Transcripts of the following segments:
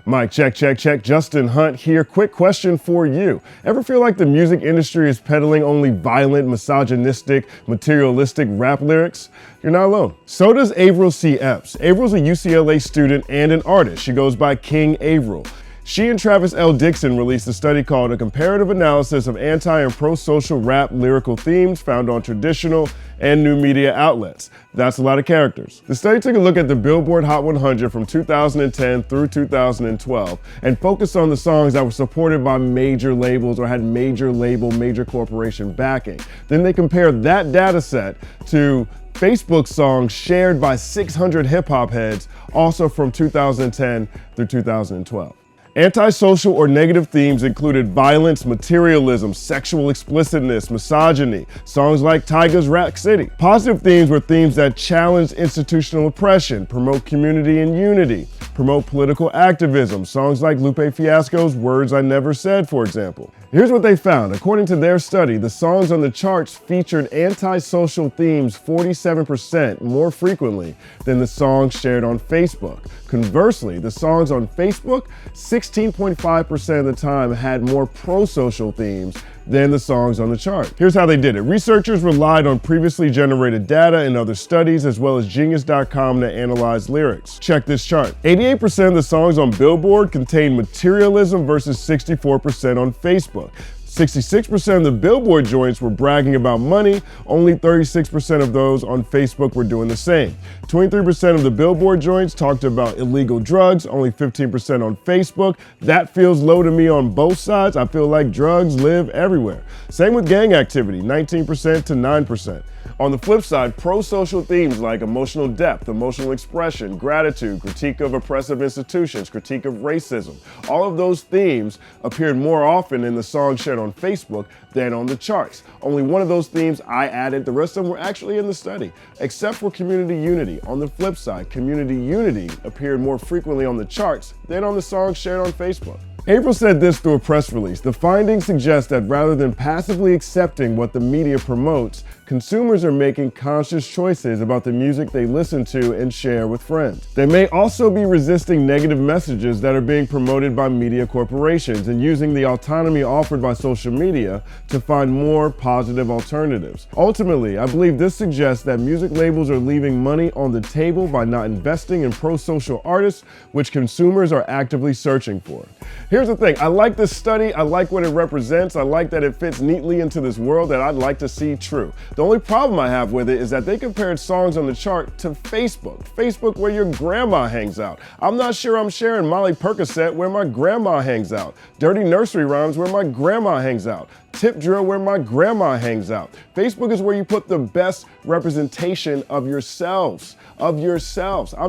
Mic check, check, check. Justin Hunt here. Quick question for you. Ever feel like the music industry is peddling only violent, misogynistic, materialistic rap lyrics? You're not alone. So does Avril C. Epps. Avril's a UCLA student and an artist. She goes by King Avril. She and Travis L. Dixon released a study called A Comparative Analysis of Anti- and Pro-Social Rap Lyrical Themes Found on Traditional and New Media Outlets. That's a lot of characters. The study took a look at the Billboard Hot 100 from 2010 through 2012 and focused on the songs that were supported by major labels or had major label, major corporation backing. Then they compared that data set to Facebook songs shared by 600 hip-hop heads, also from 2010 through 2012. Antisocial or negative themes included violence, materialism, sexual explicitness, misogyny, songs like Tyga's Rack City. Positive themes were themes that challenged institutional oppression, promote community and unity, promote political activism, songs like Lupe Fiasco's Words I Never Said, for example. Here's what they found. According to their study, the songs on the charts featured antisocial themes 47% more frequently than the songs shared on Facebook. Conversely, the songs on Facebook, 16.5% of the time had more pro-social themes than the songs on the chart. Here's how they did it. Researchers relied on previously generated data and other studies, as well as Genius.com to analyze lyrics. Check this chart. 88% of the songs on Billboard contained materialism versus 64% on Facebook. 66% of the Billboard joints were bragging about money, only 36% of those on Facebook were doing the same. 23% of the Billboard joints talked about illegal drugs, only 15% on Facebook. That feels low to me on both sides. I feel like drugs live everywhere. Same with gang activity, 19% to 9%. On the flip side, pro-social themes like emotional depth, emotional expression, gratitude, critique of oppressive institutions, critique of racism, all of those themes appeared more often in the songs shared on Facebook than on the charts. Only one of those themes I added, the rest of them were actually in the study, except for community unity. On the flip side, community unity appeared more frequently on the charts than on the songs shared on Facebook. Avril said this through a press release. The findings suggest that rather than passively accepting what the media promotes, consumers are making conscious choices about the music they listen to and share with friends. They may also be resisting negative messages that are being promoted by media corporations and using the autonomy offered by social media to find more positive alternatives. Ultimately, I believe this suggests that music labels are leaving money on the table by not investing in pro-social artists, which consumers are actively searching for. Here's the thing, I like this study, I like what it represents, I like that it fits neatly into this world that I'd like to see true. The only problem I have with it is that they compared songs on the chart to Facebook. Facebook where your grandma hangs out. I'm not sure I'm sharing Molly Percocet where my grandma hangs out. Dirty nursery rhymes where my grandma hangs out. Tip drill where my grandma hangs out. Facebook is where you put the best representation of yourselves. I'm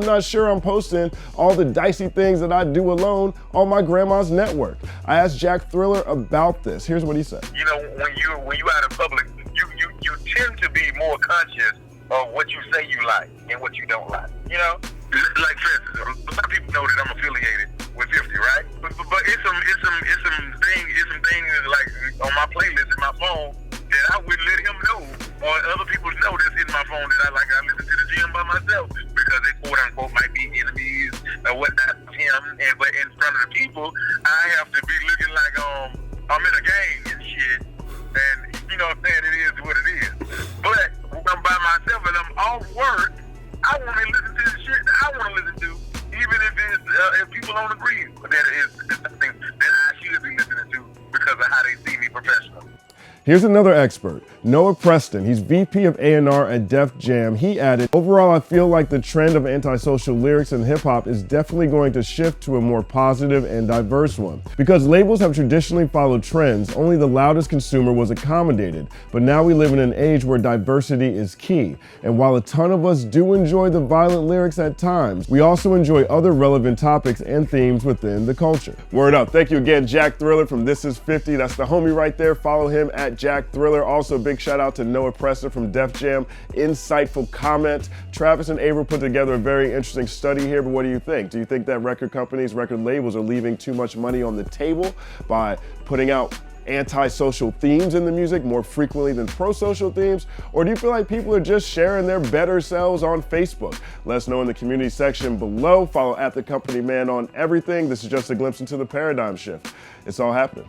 not sure I'm posting all the dicey things that I do alone on my grandma's network. I asked Jack Thriller about this. Here's what he said. You know, when you out in public, you tend to be more conscious of what you say you like and what you don't like. You know, like for instance, a lot of people know that I'm affiliated with 50, right? But it's some things like on my playlist in my phone that I wouldn't let him know or other people know that's in my phone that I listen to the gym by myself because they quote unquote might be enemies or whatnot of him. But in front of the people, I have to be looking like I'm in a gang and shit. And you know what I'm saying, it is what it is. But when I'm by myself and I'm off work, I want to listen to the shit that I want to listen to, even if people don't agree that it is something that I should be listening to because of how they see me professionally. Here's another expert, Noah Preston. He's VP of A&R at Def Jam. He added, overall, I feel like the trend of antisocial lyrics in hip hop is definitely going to shift to a more positive and diverse one. Because labels have traditionally followed trends, only the loudest consumer was accommodated. But now we live in an age where diversity is key. And while a ton of us do enjoy the violent lyrics at times, we also enjoy other relevant topics and themes within the culture. Word up. Thank you again, Jack Thriller from This Is 50. That's the homie right there. Follow him at Jack Thriller. Also, big shout out to Noah Preston from Def Jam. Insightful comment. Travis and Avril put together a very interesting study here, but what do you think? Do you think that record companies, record labels are leaving too much money on the table by putting out anti-social themes in the music more frequently than pro-social themes? Or do you feel like people are just sharing their better selves on Facebook? Let us know in the community section below. Follow @TheCompanyMan on everything. This is just a glimpse into the paradigm shift. It's all happening.